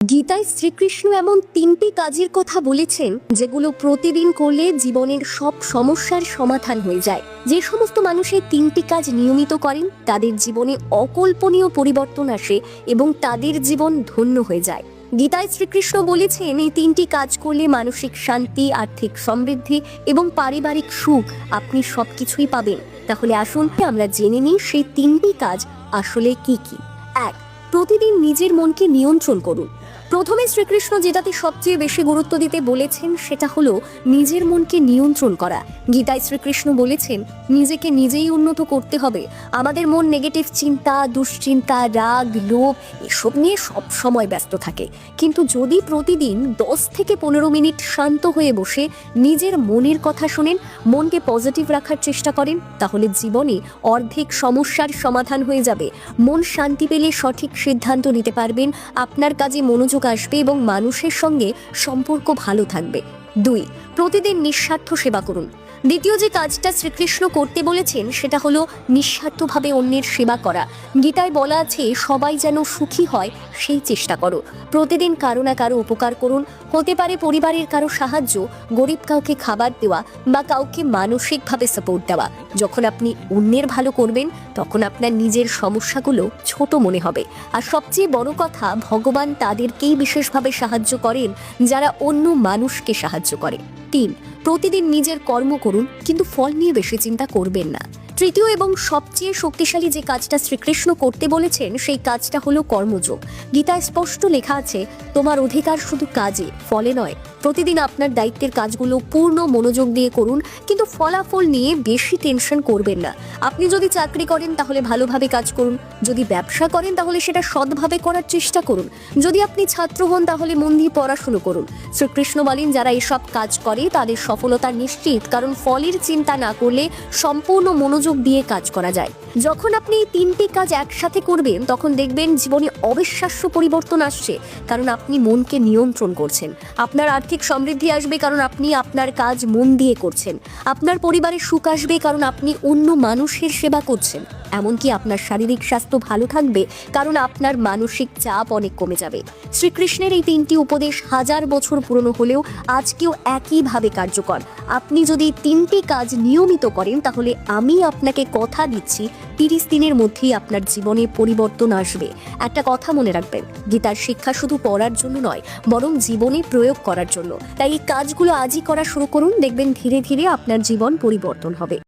গীতায় শ্রীকৃষ্ণ এমন তিনটি কাজের কথা বলেছেন যেগুলো প্রতিদিন করলে জীবনের সব সমস্যার সমাধান হয়ে যায়। যে সমস্ত মানুষের তিনটি কাজ নিয়মিত করেন তাদের জীবনে অকল্পনীয় পরিবর্তন আসে এবং তাদের জীবন ধন্য হয়ে যায়। গীতায় শ্রীকৃষ্ণ বলেছেন এই তিনটি কাজ করলে মানসিক শান্তি, আর্থিক সমৃদ্ধি এবং পারিবারিক সুখ আপনি সবকিছুই পাবেন। তাহলে আসুন আমরা জেনে নিই সেই তিনটি কাজ আসলে কি কি। 1. প্রতিদিন নিজের মনকে নিয়ন্ত্রণ করুন। প্রথমে শ্রীকৃষ্ণ যেটাতে সবচেয়ে বেশি গুরুত্ব দিতে বলেছেন সেটা হলো নিজের মনকে নিয়ন্ত্রণ করা। গীতায় শ্রীকৃষ্ণ বলেছেন নিজেকে নিজেই উন্নত করতে হবে। আমাদের মন নেগেটিভ চিন্তা, দুশ্চিন্তা, রাগ, লোভ এসব নিয়ে সব সময় ব্যস্ত থাকে। কিন্তু যদি প্রতিদিন 10 থেকে 15 মিনিট শান্ত হয়ে বসে নিজের মনের কথা শোনেন, মনকে পজিটিভ রাখার চেষ্টা করেন, তাহলে জীবনে অর্ধেক সমস্যার সমাধান হয়ে যাবে। মন শান্তি পেলে সঠিক সিদ্ধান্ত নিতে পারবেন, আপনার কাজে মনোযোগ আসবে এবং মানুষের সঙ্গে সম্পর্ক ভালো থাকবে। 2. প্রতিদিন নিঃস্বার্থ সেবা করুন। দ্বিতীয় যে কাজটা শ্রীকৃষ্ণ করতে বলেছেন সেটা হলো নিঃস্বার্থভাবে অন্যের সেবা করা। গীতায় বলা আছে সবাই যেন সুখী হয় সেই চেষ্টা করো। প্রতিদিন কারো না কারো উপকার করুন। হতে পারে পরিবারের কারো সাহায্য, গরিব কাউকে খাবার দেওয়া বা কাউকে মানসিকভাবে সাপোর্ট দেওয়া। যখন আপনি অন্যের ভালো করবেন তখন আপনার নিজের সমস্যাগুলো ছোট মনে হবে। আর সবচেয়ে বড় কথা, ভগবান তাদেরকেই বিশেষভাবে সাহায্য করেন যারা অন্য মানুষকে সাহায্য করে। 3. প্রতিদিন নিজের কর্ম করুন, কিন্তু ফল নিয়ে বেশি চিন্তা করবেন না। তৃতীয় এবং সবচেয়ে শক্তিশালী যে কাজটা শ্রীকৃষ্ণ করতে বলেছেন সেই কাজটা হলো কর্মযোগ। গীতায় স্পষ্ট লেখা আছে তোমার অধিকার শুধু কাজে, ফলে নয়। প্রতিদিন আপনার দায়িত্বের কাজগুলো পূর্ণ মনোযোগ দিয়ে করুন, কিন্তু ফলাফল নিয়ে বেশি টেনশন করবেন না। আপনি যদি চাকরি করেন তাহলে ভালোভাবে কাজ করুন, যদি ব্যবসা করেন তাহলে সেটা সৎভাবে করার চেষ্টা করুন, যদি আপনি ছাত্র হন তাহলে মন দিয়ে পড়াশুনো করুন। শ্রীকৃষ্ণ বলেন যারা এসব কাজ করে তাদের সফলতা নিশ্চিত, কারণ ফলের চিন্তা না করলে সম্পূর্ণ মনোযোগ দিয়ে কাজ করা যায়। যখন আপনি এই তিনটি কাজ একসাথে করবেন তখন দেখবেন জীবনে অবিশ্বাস্য পরিবর্তন আসছে, কারণ আপনি মনকে নিয়ন্ত্রণ করছেন। আপনার আর্থিক সমৃদ্ধি আসবে কারণ আপনি আপনার কাজ মন দিয়ে করছেন। আপনার পরিবারে সুখ আসবে কারণ আপনি অন্য মানুষের সেবা করছেন। এমনকি আপনার শারীরিক স্বাস্থ্য ভালো থাকবে কারণ আপনার মানসিক চাপ অনেক কমে যাবে। শ্রীকৃষ্ণের এই তিনটি উপদেশ 1000 বছর পুরনো হলেও আজকেও একইভাবে কার্যকর। আপনি যদি তিনটি কাজ নিয়মিত করেন তাহলে আমি আপনাকে কথা দিচ্ছি 30 দিনের মধ্যেই আপনার জীবনে পরিবর্তন আসবে। একটা কথা মনে রাখবেন, গীতার শিক্ষা শুধু পড়ার জন্য নয় বরং জীবনে প্রয়োগ করার জন্য। তাই এই কাজগুলো আজই করা শুরু করুন, দেখবেন ধীরে ধীরে আপনার জীবন পরিবর্তন হবে।